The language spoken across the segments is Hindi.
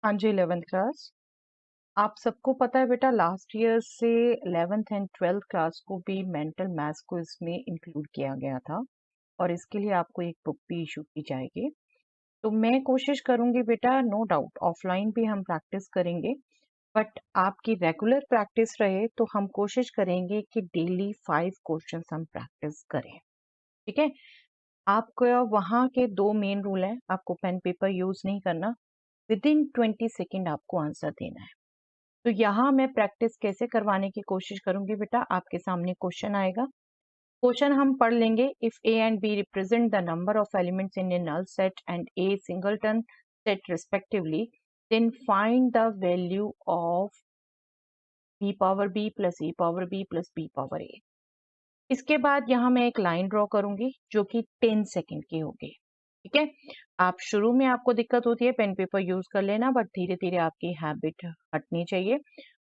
हाँ जी, 11th क्लास। आप सबको पता है बेटा, लास्ट ईयर से 11th एंड 12th क्लास को भी मेंटल मैथ्स को इसमें इंक्लूड किया गया था और इसके लिए आपको एक बुक भी इशू की जाएगी। तो मैं कोशिश करूंगी बेटा, नो डाउट ऑफलाइन भी हम प्रैक्टिस करेंगे, बट आपकी रेगुलर प्रैक्टिस रहे तो हम कोशिश करेंगे कि डेली 5 क्वेश्चंस हम प्रैक्टिस करें। ठीक है। आपको वहाँ के 2 मेन रूल हैं, आपको पेन पेपर यूज नहीं करना, विद इन 20 सेकेंड आपको आंसर देना है। तो यहाँ मैं प्रैक्टिस कैसे करवाने की कोशिश करूंगी बेटा, आपके सामने क्वेश्चन आएगा, क्वेश्चन हम पढ़ लेंगे। If A and B represent the number of elements in a null set and a singleton set respectively, then find the value of B power B plus A power B plus B power A. इसके बाद यहाँ मैं एक लाइन ड्रॉ करूंगी जो कि 10 सेकेंड की होगी। ठीक है। आप शुरू में आपको दिक्कत होती है, पेन पेपर यूज कर लेना, बट धीरे धीरे आपकी हैबिट हटनी चाहिए।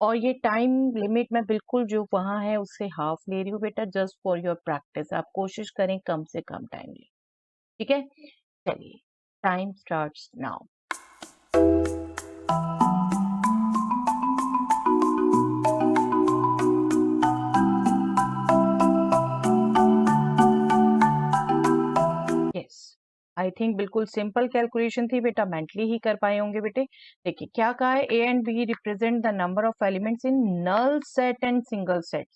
और ये टाइम लिमिट मैं बिल्कुल जो वहां है उससे हाफ ले रही हूँ बेटा, जस्ट फॉर योर प्रैक्टिस। आप कोशिश करें कम से कम टाइम ले। ठीक है। चलिए, time starts now. Yes, I think बिल्कुल सिंपल कैलकुलेशन थी बेटा, मेंटली ही कर पाए होंगे बेटे। देखिए क्या कहा है, A and B represent the number of elements in null set and single set.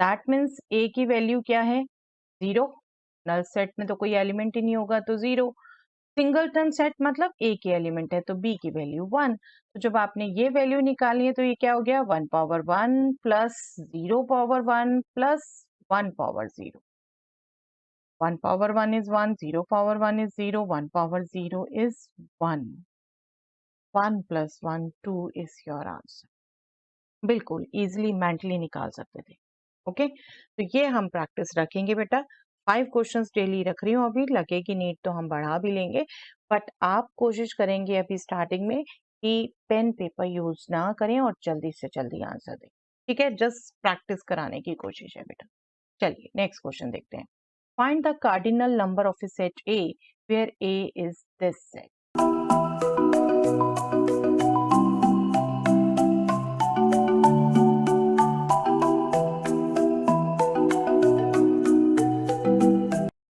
That means A की वैल्यू क्या है, 0। नल सेट में तो कोई एलिमेंट ही नहीं होगा तो 0। सिंगलटन सेट मतलब ए की एलिमेंट है तो बी की वैल्यू 1। तो जब आपने ये वैल्यू निकाली है तो ये क्या हो गया, 1 power 1 plus 0 power 1 plus 1 power 0। 1 power 1 is 1, 0 power 1 is 0, 1 power 0 is 1. 1 plus 1, 2 is your answer. बिल्कुल इजीली मेंटली निकाल सकते थे। ओके, तो ये हम प्रैक्टिस रखेंगे बेटा। 5 क्वेश्चंस डेली रख रही हूँ, अभी लगेगी नीड तो हम बढ़ा भी लेंगे, बट आप कोशिश करेंगे अभी स्टार्टिंग में कि पेन पेपर यूज ना करें और जल्दी से जल्दी आंसर दें। ठीक है, जस्ट प्रैक्टिस कराने की कोशिश है बेटा। चलिए नेक्स्ट क्वेश्चन देखते हैं। Find the cardinal number of a set A where A is this set.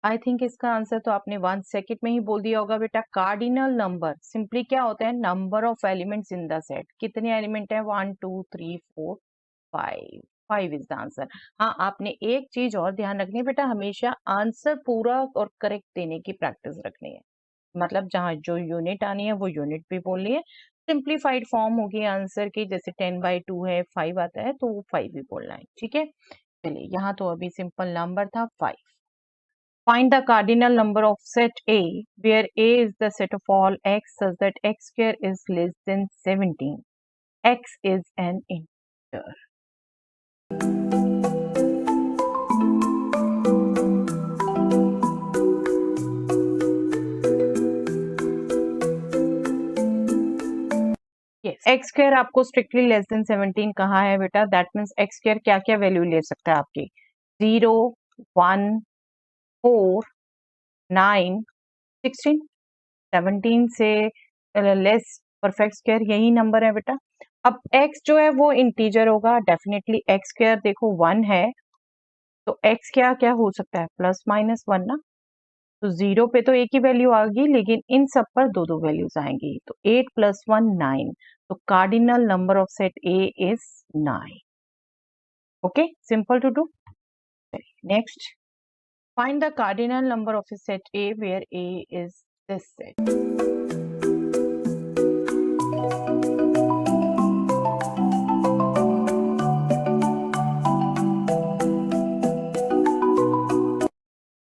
I think इसका आंसर तो आपने 1 सेकेंड में ही बोल दिया होगा बेटा। कार्डिनल नंबर सिंपली क्या होता है, number of elements in the set. कितने एलिमेंट है, 1 2 3 4 5। 5 इज द आंसर। हाँ, आपने एक चीज और ध्यान रखनी है बेटा, हमेशा आंसर पूरा और करेक्ट देने की प्रैक्टिस रखनी है। मतलब जहाँ जो यूनिट आनी है वो यूनिट भी बोलनी है। सिंप्लीफाइड फॉर्म होगी आंसर की, जैसे 10/2 है, 5 आता है तो वो 5 भी बोलना है। ठीक है। चलिए, यहाँ तो अभी सिंपल नंबर था 5। Find the cardinal number of set A, where A is the set of all x such that x square is less than 17. X is an integer. Yes. x square आपको स्ट्रिक्टली लेस देन 17 कहा है बेटा, दैट मीन्स x स्क्वायर क्या क्या वैल्यू ले सकता है आपकी, 0 1 4 9 16। 17 से लेस परफेक्ट स्क्वायर यही नंबर है बेटा। अब x जो है वो इंटीजर होगा, डेफिनेटली x स्क्वायर देखो 1 है तो x क्या क्या हो सकता है, प्लस माइनस 1 ना। तो 0 पे तो एक ही वैल्यू आएगी, लेकिन इन सब पर दो दो वैल्यूज आएंगी। तो 8 + 1 9। तो cardinal number of set A is 9। Okay, simple to do. Next, find the cardinal number of a set A where A is this set.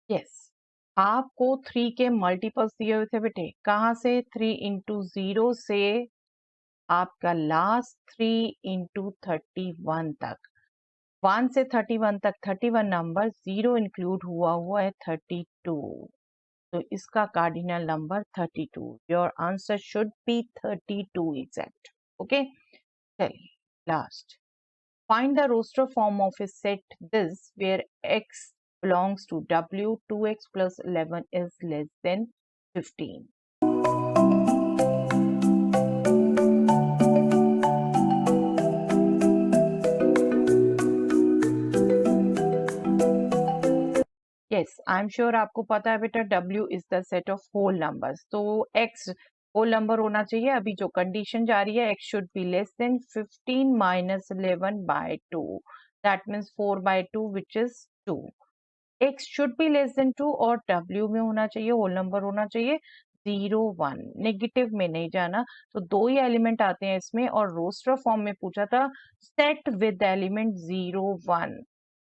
Yes, आपको 3 के मल्टीपल्स दिए हुए थे बेटे, कहाँ से, 3 × 0 से आपका लास्ट 3 × 31 तक। 1 से 31 तक 31 नंबर, 0 इंक्लूड हुआ है 32। तो इसका cardinal number 32। Your answer should be 32 exact. Okay, चलिए last. Find the roster form of a set this where x belongs to W, 2x plus 11 is less than 15. I am sure आपको पता है बेटा W is the set of whole numbers, तो X होल नंबर होना चाहिए। अभी जो कंडीशन जा रही है, X should be less than 15 minus 11 by 2, that means 4 by 2 which is 2। X should be less than 2 और W में होना चाहिए, होल नंबर होना चाहिए 0 1, नेगेटिव में नहीं जाना। तो दो ही एलिमेंट आते हैं इसमें, और रोस्टर फॉर्म में पूछा था set with element 0 1।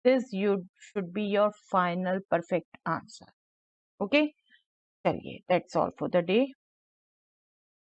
This you should be your final perfect answer. Okay, चलिए that's all for the day.